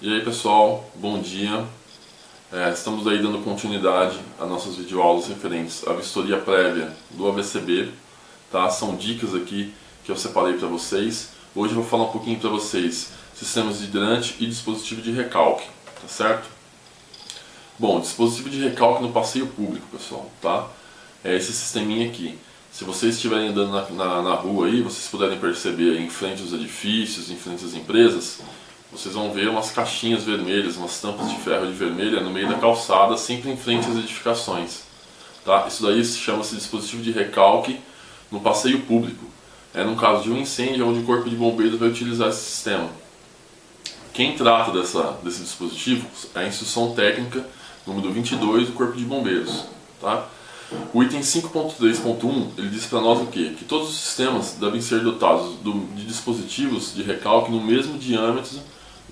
E aí pessoal, bom dia. Estamos aí dando continuidade às nossas videoaulas referentes à vistoria prévia do AVCB, tá? São dicas aqui que eu separei para vocês. Hoje eu vou falar um pouquinho para vocês sistemas de hidrante e dispositivo de recalque, tá certo? Bom, dispositivo de recalque no passeio público, pessoal, tá? É esse sisteminha aqui. Se vocês estiverem andando na rua aí, vocês puderem perceber em frente aos edifícios, em frente às empresas, vocês vão ver umas caixinhas vermelhas, umas tampas de ferro de vermelha no meio da calçada, sempre em frente às edificações. Tá? Isso daí chama-se dispositivo de recalque no passeio público. É no caso de um incêndio onde o corpo de bombeiros vai utilizar esse sistema. Quem trata desse dispositivo é a instrução técnica número 22 do Corpo de Bombeiros. Tá? O item 5.3.1 ele diz para nós o quê? Que todos os sistemas devem ser dotados de dispositivos de recalque no mesmo diâmetro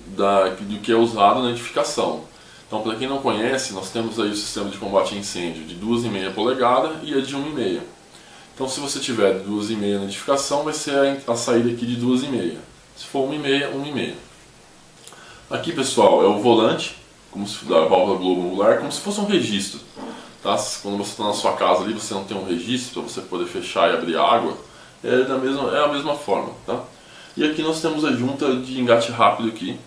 do que é usado na edificação. Então, para quem não conhece, nós temos aí o sistema de combate a incêndio de 2,5 polegadas e a de 1,5. Então, se você tiver 2,5 na edificação, vai ser a saída aqui de 2,5. Se for 1,5, 1,5. Aqui, pessoal, é o volante, como se da válvula globo-angular, como se fosse um registro. Tá? Quando você está na sua casa ali, você não tem um registro para você poder fechar e abrir a água, é a mesma forma. Tá? E aqui nós temos a junta de engate rápido aqui.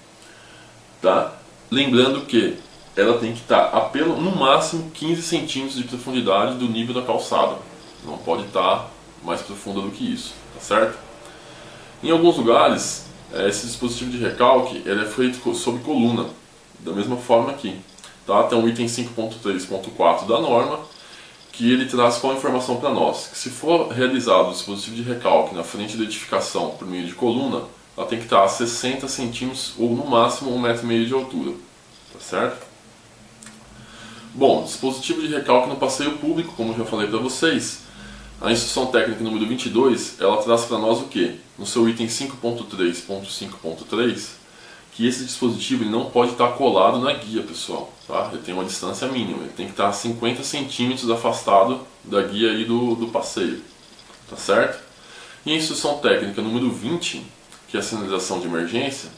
Tá? Lembrando que ela tem que estar no máximo 15 centímetros de profundidade do nível da calçada. Não pode estar mais profunda do que isso, tá certo? Em alguns lugares, esse dispositivo de recalque ele é feito sob coluna, da mesma forma aqui. Tá? Tem o item 5.3.4 da norma, que ele traz qual informação para nós? Que se for realizado o dispositivo de recalque na frente da edificação por meio de coluna, ela tem que estar a 60 centímetros ou no máximo 1,5 m de altura, tá certo? Bom, dispositivo de recalque no passeio público, como eu já falei para vocês, a instrução técnica número 22, ela traz para nós o que? No seu item 5.3.5.3, que esse dispositivo ele não pode estar colado na guia, pessoal, tá? Ele tem uma distância mínima, ele tem que estar a 50 centímetros afastado da guia aí do passeio, tá certo? E a instrução técnica número 20, que é a sinalização de emergência,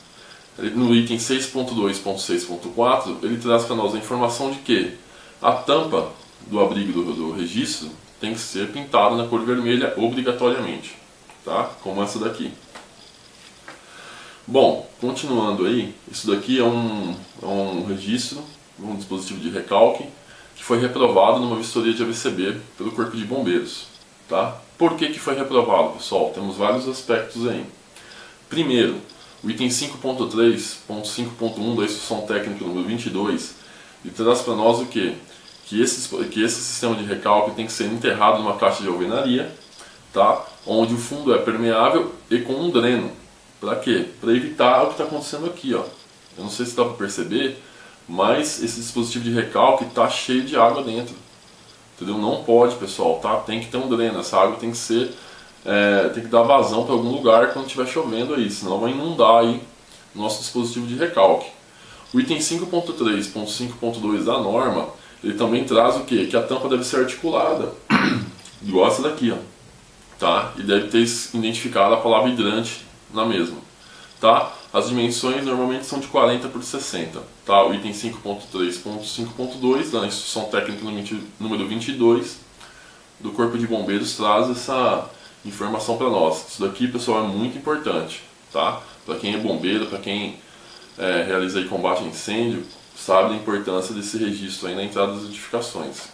no item 6.2.6.4, ele traz para nós a informação de que a tampa do abrigo do registro tem que ser pintada na cor vermelha obrigatoriamente, tá? Como essa daqui. Bom, continuando aí, isso daqui é um registro, um dispositivo de recalque, que foi reprovado numa vistoria de AVCB pelo Corpo de Bombeiros. Tá? Por que foi reprovado, pessoal? Temos vários aspectos aí. Primeiro, o item 5.3.5.1 da instrução técnica número 22, ele traz para nós o quê? Que esse sistema de recalque tem que ser enterrado numa caixa de alvenaria, tá? Onde o fundo é permeável e com um dreno. Para quê? Para evitar o que está acontecendo aqui, ó. Eu não sei se dá para perceber, mas esse dispositivo de recalque está cheio de água dentro. Entendeu? Não pode, pessoal, tá? Tem que ter um dreno. Essa água tem que ser, tem que dar vazão para algum lugar quando estiver chovendo aí, senão vai inundar aí o nosso dispositivo de recalque. O item 5.3.5.2 da norma, ele também traz o quê? Que a tampa deve ser articulada, igual essa daqui, ó. Tá? E deve ter identificado a palavra hidrante na mesma, tá? As dimensões normalmente são de 40 por 60, tá? O item 5.3.5.2 da instrução técnica número 22 do Corpo de Bombeiros traz essa informação para nós. Isso daqui, pessoal, é muito importante, tá? Para quem é bombeiro, para quem realiza aí combate a incêndio, sabe da importância desse registro aí na entrada das edificações.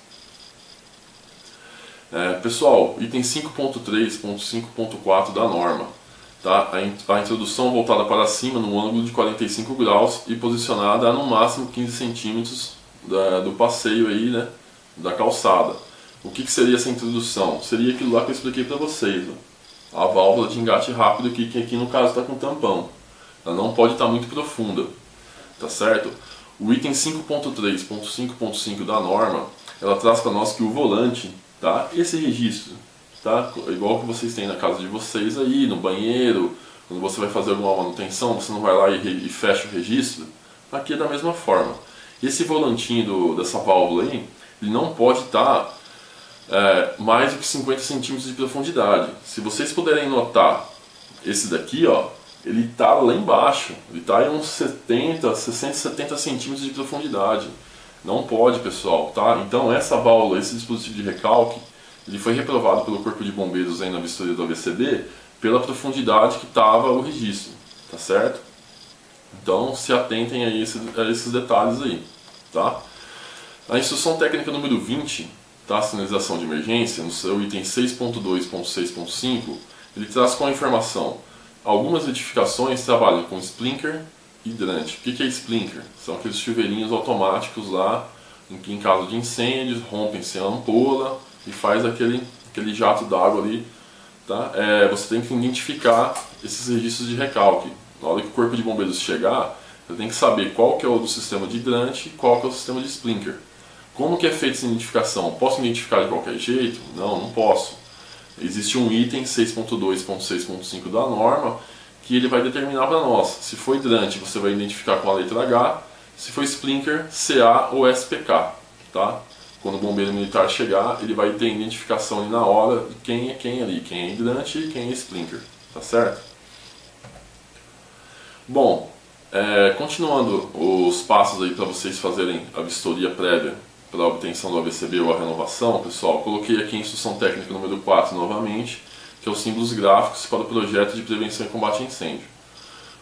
Pessoal, item 5.3.5.4 da norma, tá? A introdução voltada para cima no ângulo de 45 graus e posicionada a no máximo 15 centímetros do passeio aí, né, da calçada. O que seria essa introdução? Seria aquilo lá que eu expliquei para vocês, ó. A válvula de engate rápido que aqui no caso está com tampão. Ela não pode estar muito profunda, tá certo? O item 5.3.5.5 da norma, ela traz para nós que o volante, tá? Esse registro, tá? Igual que vocês têm na casa de vocês aí, no banheiro, quando você vai fazer alguma manutenção, você não vai lá e fecha o registro. Aqui é da mesma forma. Esse volantinho dessa válvula aí, ele não pode estar mais do que 50 centímetros de profundidade. Se vocês puderem notar esse daqui, ó, ele está lá embaixo, ele está em uns 70, 60, 70 centímetros de profundidade. Não pode, pessoal, tá? Então essa válvula, esse dispositivo de recalque, ele foi reprovado pelo Corpo de Bombeiros aí na vistoria do AVCB pela profundidade que estava o registro, tá certo? Então se atentem a esses detalhes aí, tá? A instrução técnica número 20, tá? Sinalização de emergência, no seu item 6.2.6.5, ele traz com a informação: algumas edificações trabalham com sprinkler e hidrante. O que é sprinkler? São aqueles chuveirinhos automáticos lá, em que em caso de incêndios, rompem-se a ampola e faz aquele jato d'água ali. Tá? Você tem que identificar esses registros de recalque. Na hora que o Corpo de Bombeiros chegar, você tem que saber qual que é o do sistema de hidrante e qual que é o sistema de sprinkler. Como que é feita essa identificação? Posso identificar de qualquer jeito? Não, não posso. Existe um item 6.2.6.5 da norma que ele vai determinar para nós. Se for hidrante, você vai identificar com a letra H. Se for sprinkler, CA ou SPK. Tá? Quando o bombeiro militar chegar, ele vai ter identificação ali na hora de quem é quem ali, quem é hidrante e quem é sprinkler. Tá certo? Bom, continuando os passos aí para vocês fazerem a vistoria prévia para a obtenção do AVCB ou a renovação, pessoal, coloquei aqui a instrução técnica número 4 novamente, que é os símbolos gráficos para o projeto de prevenção e combate a incêndio.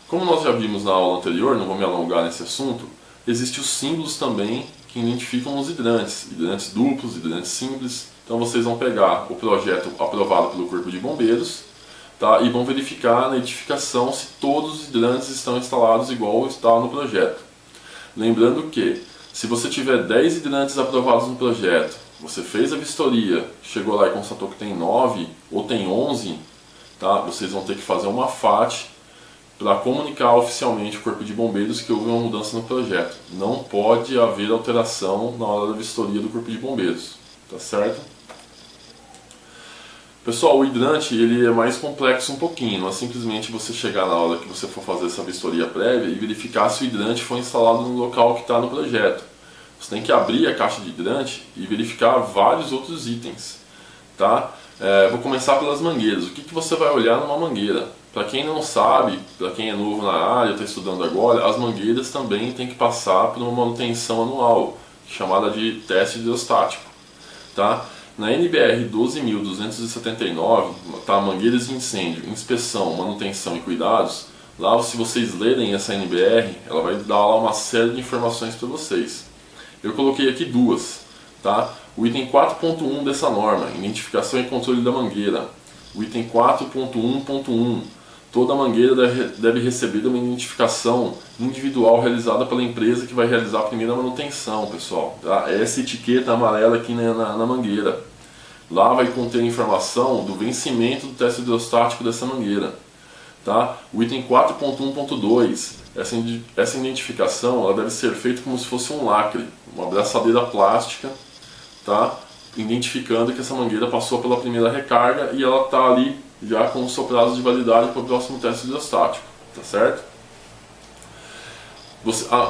Como nós já vimos na aula anterior, não vou me alongar nesse assunto, existem os símbolos também que identificam os hidrantes duplos, hidrantes simples. Então vocês vão pegar o projeto aprovado pelo Corpo de Bombeiros, tá, e vão verificar na edificação se todos os hidrantes estão instalados igual está no projeto. Lembrando que, se você tiver 10 hidrantes aprovados no projeto, você fez a vistoria, chegou lá e constatou que tem 9 ou tem 11, tá? Vocês vão ter que fazer uma FAT para comunicar oficialmente ao Corpo de Bombeiros que houve uma mudança no projeto. Não pode haver alteração na hora da vistoria do Corpo de Bombeiros, tá certo? Pessoal, o hidrante ele é mais complexo um pouquinho, não é simplesmente você chegar na hora que você for fazer essa vistoria prévia e verificar se o hidrante foi instalado no local que está no projeto. Você tem que abrir a caixa de hidrante e verificar vários outros itens. Tá? Vou começar pelas mangueiras. O que você vai olhar numa mangueira? Para quem não sabe, para quem é novo na área, está estudando agora, as mangueiras também têm que passar por uma manutenção anual, chamada de teste hidrostático. Tá? Na NBR 12.279, tá, mangueiras de incêndio, inspeção, manutenção e cuidados, lá se vocês lerem essa NBR, ela vai dar lá uma série de informações para vocês. Eu coloquei aqui duas, tá? O item 4.1 dessa norma, identificação e controle da mangueira. O item 4.1.1, toda mangueira deve receber uma identificação individual realizada pela empresa que vai realizar a primeira manutenção, pessoal. Tá? Essa etiqueta amarela aqui na mangueira. Lá vai conter informação do vencimento do teste hidrostático dessa mangueira. Tá? O item 4.1.2, essa identificação ela deve ser feita como se fosse um lacre, uma abraçadeira plástica, tá? Identificando que essa mangueira passou pela primeira recarga e ela está ali já com o seu prazo de validade para o próximo teste hidrostático, tá certo?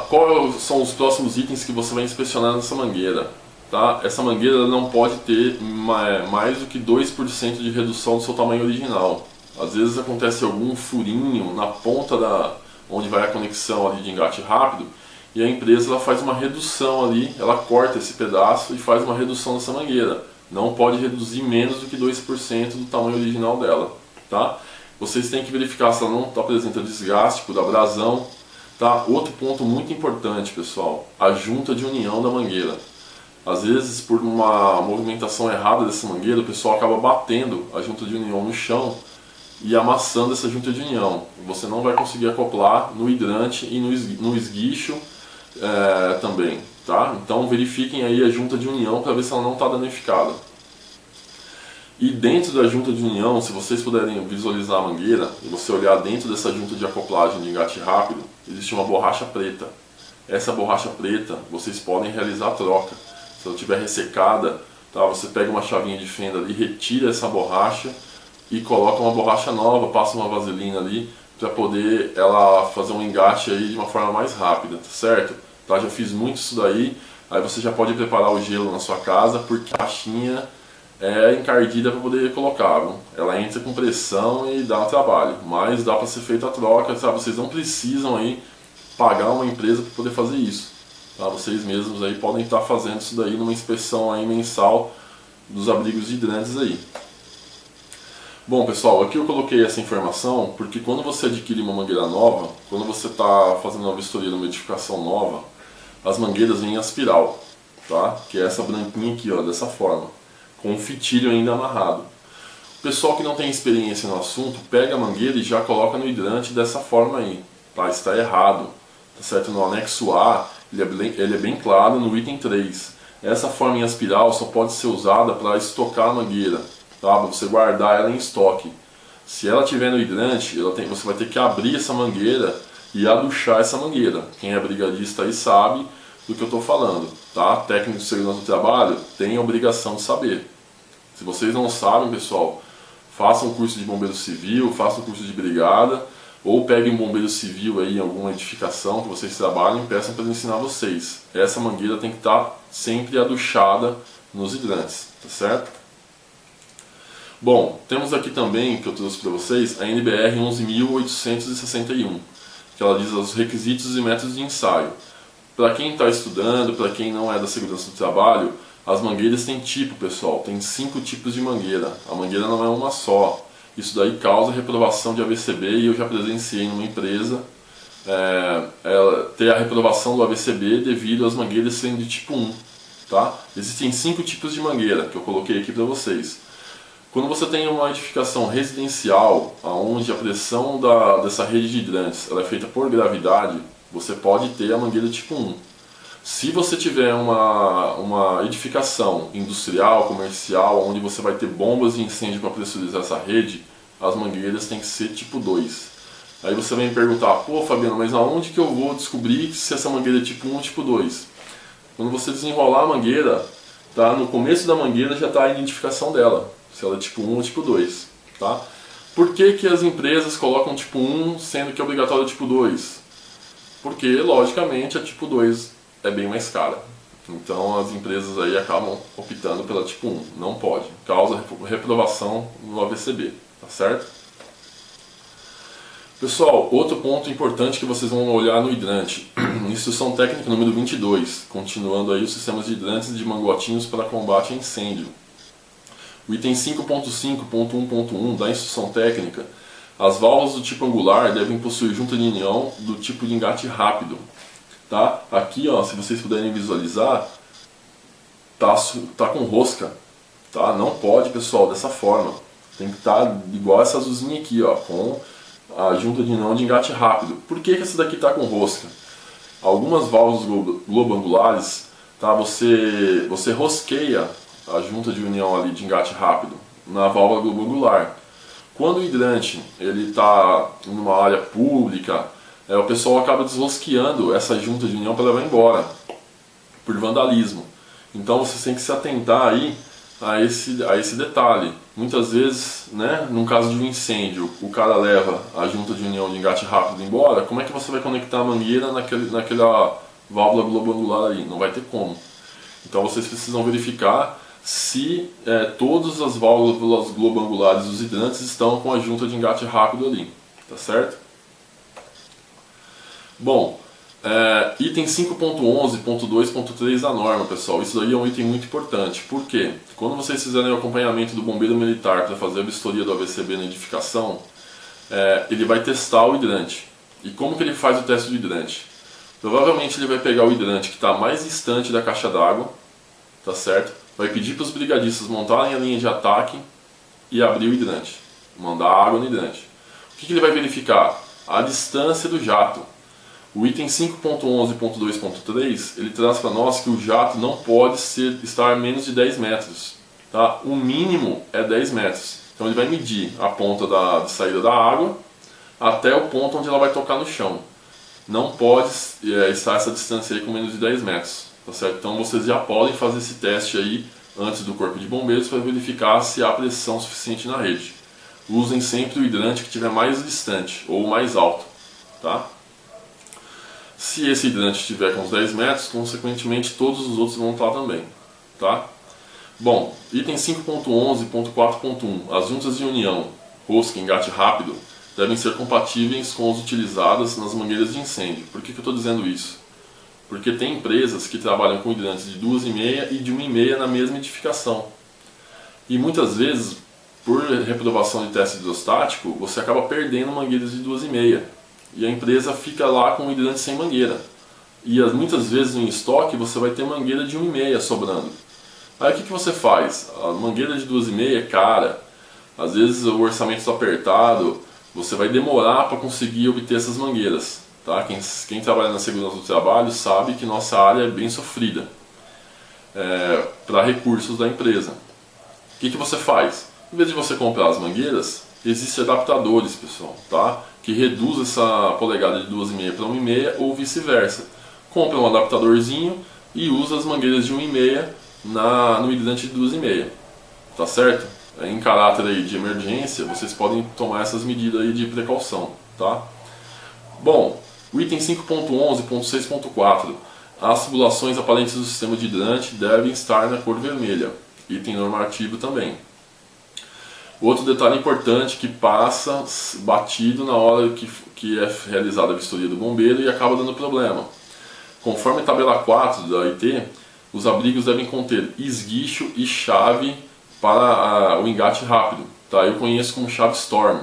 Quais são os próximos itens que você vai inspecionar nessa mangueira? Tá? Essa mangueira não pode ter mais do que 2% de redução do seu tamanho original. Às vezes acontece algum furinho na ponta onde vai a conexão ali de engate rápido e a empresa ela faz uma redução ali, ela corta esse pedaço e faz uma redução nessa mangueira. Não pode reduzir menos do que 2% do tamanho original dela. Tá? Vocês têm que verificar se ela não apresenta desgaste por abrasão. Tá? Outro ponto muito importante, pessoal, a junta de união da mangueira. Às vezes, por uma movimentação errada dessa mangueira, o pessoal acaba batendo a junta de união no chão e amassando essa junta de união. Você não vai conseguir acoplar no hidrante e no esguicho também. Tá? Então verifiquem aí a junta de união para ver se ela não está danificada. E dentro da junta de união, se vocês puderem visualizar a mangueira e você olhar dentro dessa junta de acoplagem de engate rápido, existe uma borracha preta. Essa borracha preta vocês podem realizar a troca. Se ela estiver ressecada, tá, você pega uma chavinha de fenda ali, retira essa borracha e coloca uma borracha nova, passa uma vaselina ali para poder ela fazer um engate aí de uma forma mais rápida, tá certo? Já fiz muito isso daí. Aí você já pode preparar o gelo na sua casa, porque a caixinha é encardida para poder colocar, viu? Ela entra com pressão e dá um trabalho, mas dá para ser feita a troca, sabe? Vocês não precisam aí pagar uma empresa para poder fazer isso, tá? Vocês mesmos aí podem estar fazendo isso daí numa inspeção aí mensal dos abrigos de hidrantes aí. Bom pessoal, aqui eu coloquei essa informação porque quando você adquire uma mangueira nova, quando você está fazendo uma vistoria numa edificação nova, as mangueiras vêm em aspiral, tá? Que é essa branquinha aqui, ó, dessa forma, com um fitilho ainda amarrado. O pessoal que não tem experiência no assunto, pega a mangueira e já coloca no hidrante dessa forma aí, tá? Está errado, tá certo? No anexo A, ele é bem claro no item 3. Essa forma em aspiral só pode ser usada para estocar a mangueira, tá? Para você guardar ela em estoque. Se ela tiver no hidrante, você vai ter que abrir essa mangueira e aduchar essa mangueira. Quem é brigadista aí sabe do que eu estou falando, tá? Técnico de segurança do trabalho tem a obrigação de saber. Se vocês não sabem, pessoal, façam um curso de bombeiro civil, façam um curso de brigada, ou peguem um bombeiro civil aí em alguma edificação que vocês trabalhem e peçam para ele ensinar vocês. Essa mangueira tem que estar sempre aduchada nos hidrantes, tá certo? Bom, temos aqui também, que eu trouxe para vocês, a NBR 11.861, que ela diz os requisitos e métodos de ensaio. Para quem está estudando, para quem não é da segurança do trabalho, as mangueiras têm tipo, pessoal, tem 5 tipos de mangueira. A mangueira não é uma só. Isso daí causa reprovação de AVCB e eu já presenciei numa empresa ter a reprovação do AVCB devido às mangueiras serem de tipo 1. Tá? Existem 5 tipos de mangueira que eu coloquei aqui para vocês. Quando você tem uma edificação residencial, onde a pressão dessa rede de hidrantes ela é feita por gravidade, você pode ter a mangueira tipo 1. Se você tiver uma edificação industrial, comercial, onde você vai ter bombas de incêndio para pressurizar essa rede, as mangueiras têm que ser tipo 2. Aí você vem me perguntar, pô Fabiano, mas aonde que eu vou descobrir se essa mangueira é tipo 1 ou tipo 2? Quando você desenrolar a mangueira, tá? No começo da mangueira já está a identificação dela, se ela é tipo 1 ou tipo 2. Tá? Por que as empresas colocam tipo 1 sendo que é obrigatório tipo 2? Porque, logicamente, a tipo 2 é bem mais cara. Então as empresas aí acabam optando pela tipo 1. Não pode. Causa reprovação no AVCB. Tá certo? Pessoal, outro ponto importante que vocês vão olhar no hidrante. Instrução técnica número 22. Continuando aí os sistemas de hidrantes de mangotinhos para combate a incêndio. O item 5.5.1.1 da instrução técnica. As válvulas do tipo angular devem possuir junta de união do tipo de engate rápido. Tá? Aqui, ó, se vocês puderem visualizar, tá com rosca. Tá? Não pode, pessoal, dessa forma. Tem que estar igual essa azulzinha aqui, ó, com a junta de união de engate rápido. Por que essa daqui está com rosca? Algumas válvulas globo-angulares, tá? Você rosqueia a junta de união ali de engate rápido na válvula globo-angular. Quando o hidrante está numa área pública, o pessoal acaba desrosqueando essa junta de união para levar embora, por vandalismo. Então você tem que se atentar aí a esse detalhe. Muitas vezes, né, num caso de um incêndio, o cara leva a junta de união de engate rápido embora, como é que você vai conectar a mangueira naquela válvula globo-angular aí? Não vai ter como. Então vocês precisam verificar se todas as válvulas globo-angulares dos hidrantes estão com a junta de engate rápido ali, tá certo? Bom, item 5.11.2.3 da norma, pessoal, isso daí é um item muito importante. Por quê? Quando vocês fizerem o acompanhamento do bombeiro militar para fazer a vistoria do AVCB na edificação, ele vai testar o hidrante. E como que ele faz o teste do hidrante? Provavelmente ele vai pegar o hidrante que está mais distante da caixa d'água, tá certo? Vai pedir para os brigadistas montarem a linha de ataque e abrir o hidrante, mandar água no hidrante. O que ele vai verificar? A distância do jato. O item 5.11.2.3 ele traz para nós que o jato não pode estar a menos de 10 metros. Tá? O mínimo é 10 metros. Então ele vai medir a ponta de saída da água até o ponto onde ela vai tocar no chão. Não pode estar essa distância aí com menos de 10 metros. Tá certo? Então vocês já podem fazer esse teste aí antes do corpo de bombeiros para verificar se há pressão suficiente na rede. Usem sempre o hidrante que estiver mais distante ou mais alto. Tá? Se esse hidrante estiver com uns 10 metros, consequentemente todos os outros vão estar também. Tá? Bom, item 5.11.4.1, as juntas de união, rosca e engate rápido, devem ser compatíveis com as utilizadas nas mangueiras de incêndio. Por que eu estou dizendo isso? Porque tem empresas que trabalham com hidrantes de 2,5 e de 1,5 na mesma edificação. E muitas vezes, por reprovação de teste hidrostático, você acaba perdendo mangueiras de 2,5. E a empresa fica lá com o hidrante sem mangueira. E muitas vezes em estoque você vai ter mangueira de 1,5 sobrando. Aí o que você faz? A mangueira de 2,5 é cara, às vezes o orçamento está apertado, você vai demorar para conseguir obter essas mangueiras. Tá? Quem trabalha na segurança do trabalho sabe que nossa área é bem sofrida para recursos da empresa. O que você faz? Em vez de você comprar as mangueiras, existem adaptadores, pessoal, tá? Que reduz essa polegada de 2,5 para 1,5 ou vice-versa. Compra um adaptadorzinho e usa as mangueiras de 1,5 no hidrante de 2,5, tá certo? Em caráter aí de emergência, vocês podem tomar essas medidas aí de precaução, tá? Bom, o item 5.11.6.4, as tubulações aparentes do sistema de hidrante devem estar na cor vermelha, item normativo também. Outro detalhe importante que passa batido na hora que é realizada a vistoria do bombeiro e acaba dando problema. Conforme a tabela 4 da IT, os abrigos devem conter esguicho e chave para o engate rápido. Tá? Eu conheço como chave Storm.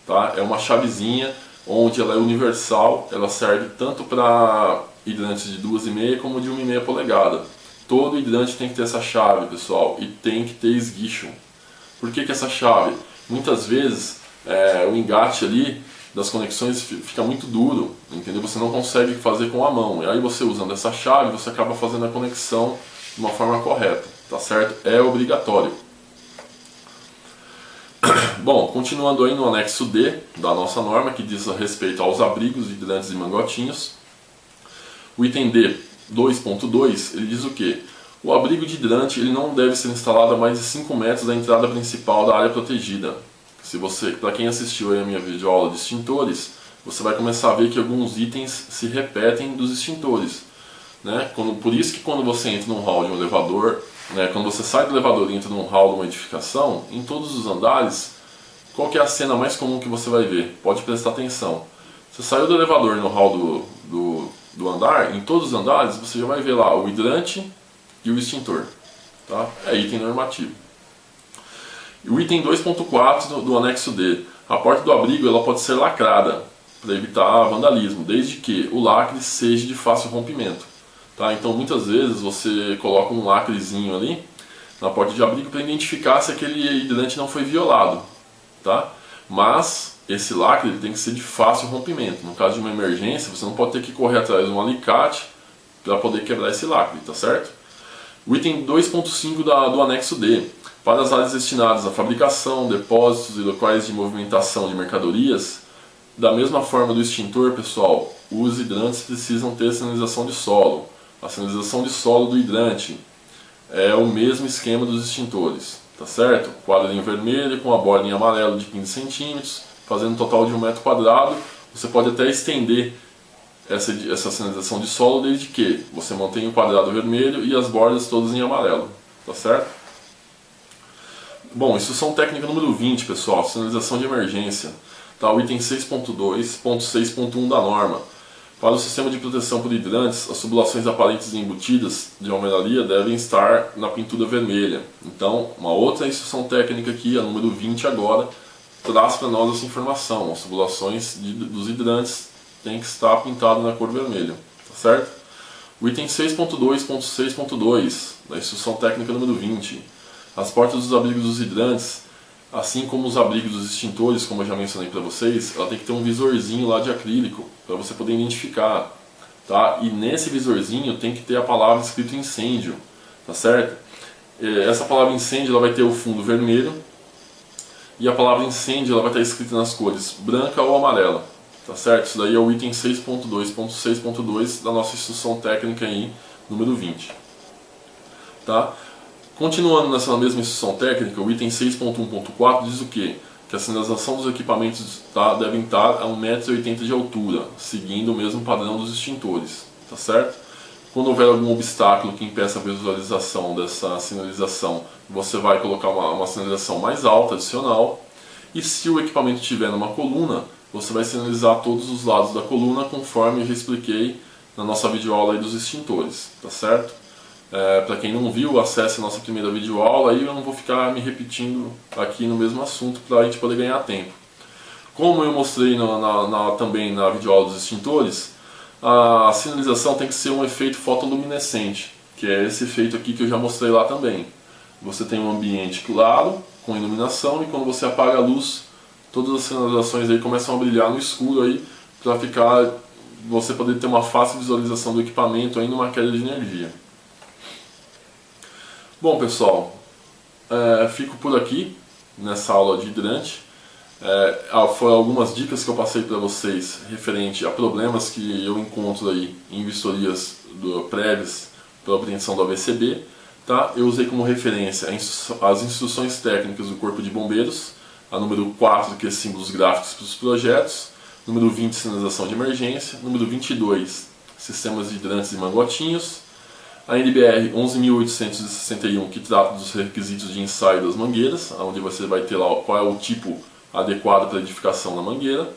Tá? É uma chavezinha onde ela é universal, ela serve tanto para hidrantes de 2,5 como de 1,5 polegada. Todo hidrante tem que ter essa chave, pessoal, e tem que ter esguicho. Por que essa chave? Muitas vezes o engate ali das conexões fica muito duro, entendeu? Você não consegue fazer com a mão. E aí você usando essa chave, você acaba fazendo a conexão de uma forma correta, tá certo? É obrigatório. Bom, continuando aí no anexo D da nossa norma, que diz a respeito aos abrigos, hidrantes e mangotinhos. O item D 2.2, ele diz o quê? O abrigo de hidrante ele não deve ser instalado a mais de 5 metros da entrada principal da área protegida. Para quem assistiu aí a minha videoaula de extintores, você vai começar a ver que alguns itens se repetem dos extintores. Né? Por isso que quando você entra num hall de um elevador, né, quando você sai do elevador e entra num hall de uma edificação, em todos os andares, qual que é a cena mais comum que você vai ver? Pode prestar atenção. Você saiu do elevador no hall do andar, em todos os andares você já vai ver lá o hidrante e o extintor. Tá? É item normativo. E o item 2.4 do anexo D. A porta do abrigo ela pode ser lacrada para evitar vandalismo, desde que o lacre seja de fácil rompimento. Tá? Então muitas vezes você coloca um lacrezinho ali na porta de abrigo para identificar se aquele hidrante não foi violado. Tá? Mas esse lacre ele tem que ser de fácil rompimento. No caso de uma emergência, você não pode ter que correr atrás de um alicate para poder quebrar esse lacre, tá certo? O item 2.5 do anexo D. Para as áreas destinadas à fabricação, depósitos e locais de movimentação de mercadorias, da mesma forma do extintor, pessoal, os hidrantes precisam ter sinalização de solo. A sinalização de solo do hidrante é o mesmo esquema dos extintores, tá certo? Quadradinho vermelho com a borda em amarelo de 15 centímetros, fazendo um total de 1 metro quadrado. Você pode até estender essa sinalização de solo desde que você mantenha o quadrado vermelho e as bordas todas em amarelo, tá certo? Bom, instrução técnica número 20, pessoal, sinalização de emergência. Tá, o item 6.2.6.1 da norma. Para o sistema de proteção por hidrantes, as tubulações aparentes e embutidas de alvenaria devem estar na pintura vermelha. Então, uma outra instrução técnica aqui, a número 20 agora, traz para nós essa informação. As tubulações dos hidrantes têm que estar pintadas na cor vermelha, tá certo? O item 6.2.6.2 da instrução técnica número 20. As portas dos abrigos dos hidrantes, assim como os abrigos dos extintores, como eu já mencionei para vocês, ela tem que ter um visorzinho lá de acrílico para você poder identificar, tá? E nesse visorzinho tem que ter a palavra escrito incêndio, tá certo? Essa palavra incêndio ela vai ter o fundo vermelho e a palavra incêndio ela vai estar escrita nas cores branca ou amarela, tá certo? Isso daí é o item 6.2.6.2 da nossa instrução técnica aí, número 20, tá? Continuando nessa mesma instrução técnica, o item 6.1.4 diz o quê? Que a sinalização dos equipamentos devem estar a 1,80 m de altura, seguindo o mesmo padrão dos extintores, tá certo? Quando houver algum obstáculo que impeça a visualização dessa sinalização, você vai colocar uma sinalização mais alta, adicional. E se o equipamento estiver numa coluna, você vai sinalizar todos os lados da coluna, conforme eu já expliquei na nossa videoaula aí dos extintores, tá certo? Para quem não viu, acesse a nossa primeira videoaula, aí eu não vou ficar me repetindo aqui no mesmo assunto para a gente poder ganhar tempo. Como eu mostrei também na videoaula dos extintores, a sinalização tem que ser um efeito fotoluminescente, que é esse efeito aqui que eu já mostrei lá também. Você tem um ambiente claro, com iluminação, e quando você apaga a luz, todas as sinalizações aí começam a brilhar no escuro aí, para você poder ter uma fácil visualização do equipamento aí numa queda de energia. Bom pessoal, fico por aqui nessa aula de hidrante. Foram algumas dicas que eu passei para vocês referente a problemas que eu encontro aí em vistorias prévias para obtenção do AVCB, tá? Eu usei como referência as instruções técnicas do Corpo de Bombeiros, a número 4, que é símbolos gráficos para os projetos, número 20, sinalização de emergência, número 22, sistemas de hidrantes e mangotinhos, a NBR 11.861, que trata dos requisitos de ensaio das mangueiras, onde você vai ter lá qual é o tipo adequado para edificação da mangueira,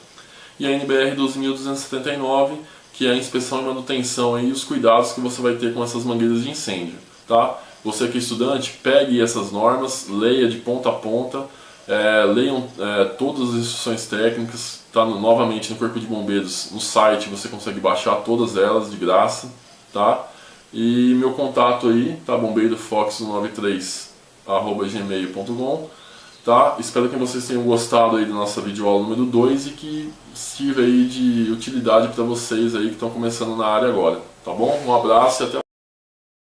e a NBR 12.279, que é a inspeção e manutenção e os cuidados que você vai ter com essas mangueiras de incêndio, tá? Você que é estudante, pegue essas normas, leia de ponta a ponta, leiam todas as instruções técnicas, tá novamente no Corpo de Bombeiros, no site você consegue baixar todas elas de graça, tá? E meu contato aí, tá? bombeirofox93@gmail.com. Tá? Espero que vocês tenham gostado aí da nossa videoaula número 2 e que sirva aí de utilidade para vocês aí que estão começando na área agora, tá bom? Um abraço e até a